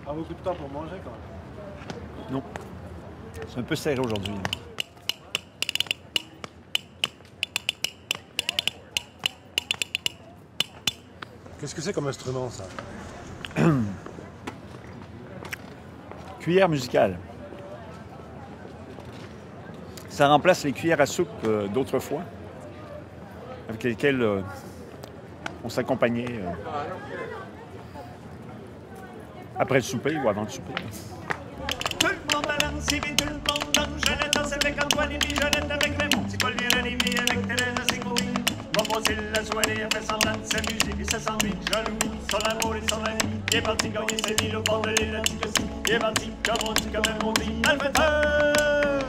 Pas beaucoup de temps pour manger quand même. Non. C'est un peu serré aujourd'hui. Qu'est-ce que c'est comme instrument, ça? Cuillère musicale. Ça remplace les cuillères à soupe d'autrefois, avec lesquelles on s'accompagnait après le souper ou avant le souper. Tout le monde balance, tout le monde danse. Jeannette danse avec Antoine et puis Jeannette avec Raymond. C'est Paul vient animé avec Thérèse à ses côtés. Va passer la soirée, elle fait semblant de s'amuser puis ça s'ennuie. Jaloux, son amour et son ami. Il est parti gagner ses villes au bord de l'île Anticosti. Il est parti, comme on dit, comme elle on dit. Malfaiteur!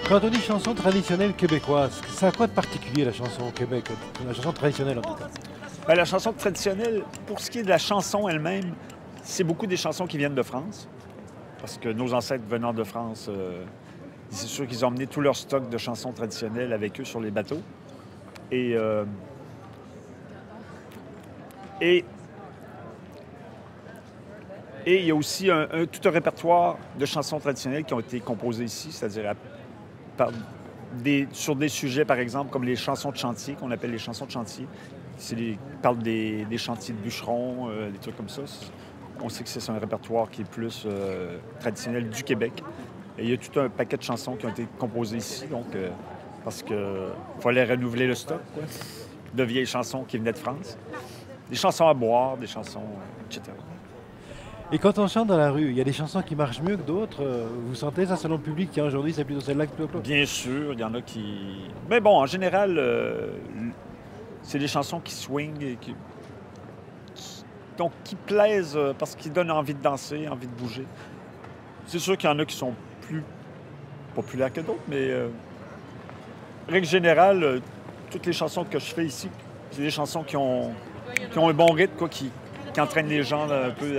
Quand on dit chanson traditionnelle québécoise, ça a quoi de particulier la chanson au Québec? La chanson traditionnelle en tout cas. Ben, la chanson traditionnelle, pour ce qui est de la chanson elle-même, c'est beaucoup des chansons qui viennent de France. Parce que nos ancêtres venant de France, c'est sûr qu'ils ont emmené tout leur stock de chansons traditionnelles avec eux sur les bateaux. Et il y a aussi tout un répertoire de chansons traditionnelles qui ont été composées ici, c'est-à-dire sur des sujets, par exemple, comme les chansons de chantier, qu'on appelle les chansons de chantier. Ils parlent des chantiers de bûcherons, des trucs comme ça. On sait que c'est un répertoire qui est plus traditionnel du Québec. Et il y a tout un paquet de chansons qui ont été composées ici, donc parce qu'il fallait renouveler le stock, quoi, de vieilles chansons qui venaient de France. Des chansons à boire, des chansons, etc. Et quand on chante dans la rue, il y a des chansons qui marchent mieux que d'autres. Vous sentez ça selon le public qui aujourd'hui, c'est plutôt celle-là que plutôt? Bien sûr, il y en a qui... Mais bon, en général, c'est des chansons qui swingent et donc qui plaisent parce qu'ils donnent envie de danser, envie de bouger. C'est sûr qu'il y en a qui sont plus populaires que d'autres, mais règle générale, toutes les chansons que je fais ici, c'est des chansons qui ont un bon rythme, quoi, qui entraînent les gens là, un peu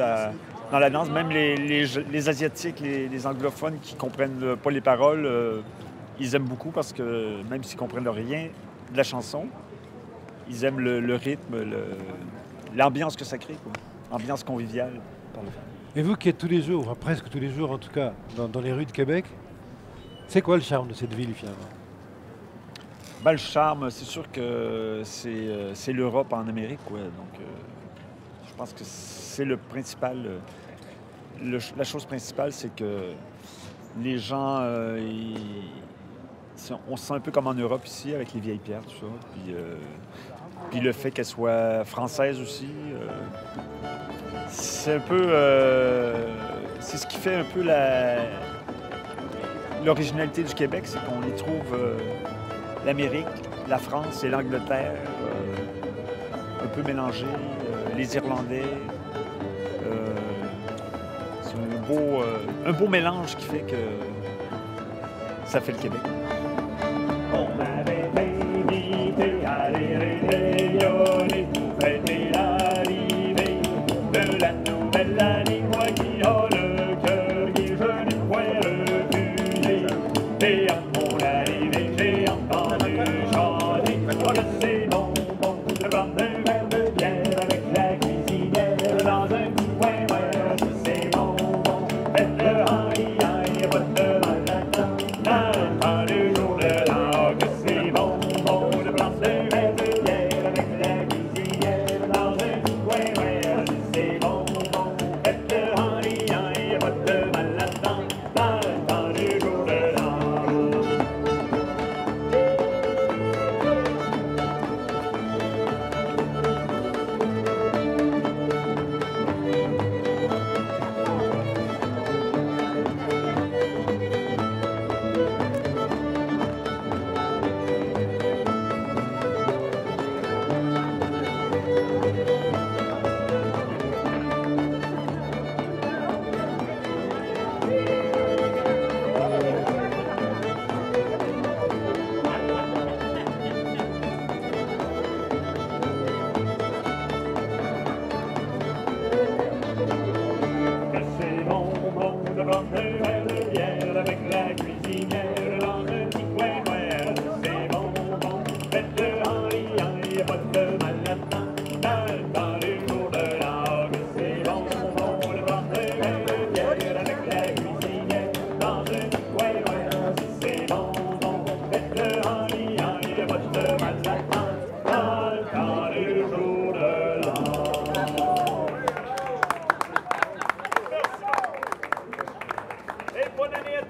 dans la danse. Même les Asiatiques, les anglophones qui ne comprennent pas les paroles, ils aiment beaucoup parce que même s'ils ne comprennent rien de la chanson, ils aiment le rythme, l'ambiance que ça crée, quoi. Ambiance conviviale. Et vous qui êtes tous les jours, enfin presque tous les jours en tout cas, dans les rues de Québec, c'est quoi le charme de cette ville finalement? Ben, le charme, c'est sûr que c'est l'Europe en Amérique, quoi. Donc, je pense que c'est le principal. La chose principale, c'est que les gens, on se sent un peu comme en Europe ici, avec les vieilles pierres, tout ça. Puis le fait qu'elle soit française aussi, c'est un peu... c'est ce qui fait un peu l'originalité du Québec, c'est qu'on y trouve l'Amérique, la France et l'Angleterre un peu mélangés, les Irlandais. C'est un beau mélange qui fait que ça fait le Québec. On m'avait invité à aller rayonner pour fêter l'arrivée de la nouvelle année. Moi qui a le cœur gai, je ne pourrais refuser. Et à mon arrivée, j'ai entendu chanter. Oh, je sais bon, je prends un verre de bière avec la cuisinière dans un coin, ouais, je sais bon, faites-le en riant, y'a pas de mal là-dedans. Dans le jour de l'an, que c'est bon.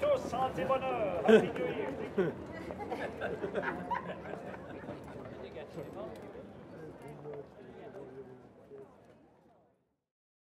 tous, santé, bonheur. Happy New Year.